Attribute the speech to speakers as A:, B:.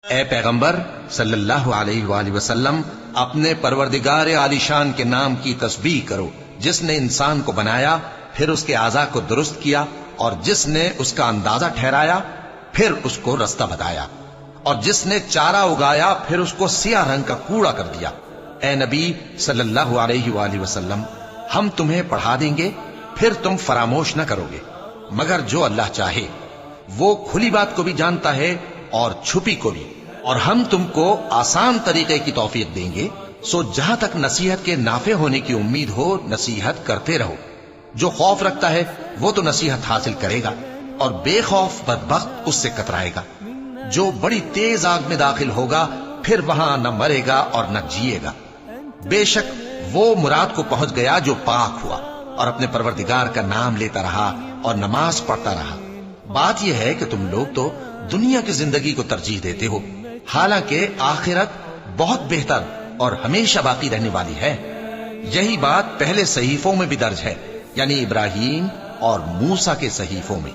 A: اے پیغمبر صلی اللہ علیہ وآلہ وسلم، اپنے پروردگار عالی شان کے نام کی تسبیح کرو، جس نے انسان کو بنایا، پھر اس کے اعضاء کو درست کیا، اور جس نے اس کا اندازہ ٹھہرایا، پھر اس کو رستہ بتایا، اور جس نے چارہ اگایا، پھر اس کو سیاہ رنگ کا کوڑا کر دیا۔ اے نبی صلی اللہ علیہ وآلہ وسلم، ہم تمہیں پڑھا دیں گے، پھر تم فراموش نہ کرو گے، مگر جو اللہ چاہے۔ وہ کھلی بات کو بھی جانتا ہے اور چھپی کو بھی، اور ہم تم کو آسان طریقے کی توفیق دیں گے، سو جہاں تک نصیحت کے نافع ہونے کی امید ہو، نصیحت کرتے رہو۔ جو خوف رکھتا ہے وہ تو نصیحت حاصل کرے گا، اور بے خوف بدبخت اس سے کترائے گا۔ جو بڑی تیز آگ میں داخل ہوگا، پھر وہاں نہ مرے گا اور نہ جیے گا۔ بے شک وہ مراد کو پہنچ گیا جو پاک ہوا، اور اپنے پروردگار کا نام لیتا رہا اور نماز پڑھتا رہا۔ بات یہ ہے کہ تم لوگ تو دنیا کی زندگی کو ترجیح دیتے ہو، حالانکہ آخرت بہت بہتر اور ہمیشہ باقی رہنے والی ہے۔ یہی بات پہلے صحیفوں میں بھی درج ہے، یعنی ابراہیم اور موسیٰ کے صحیفوں میں۔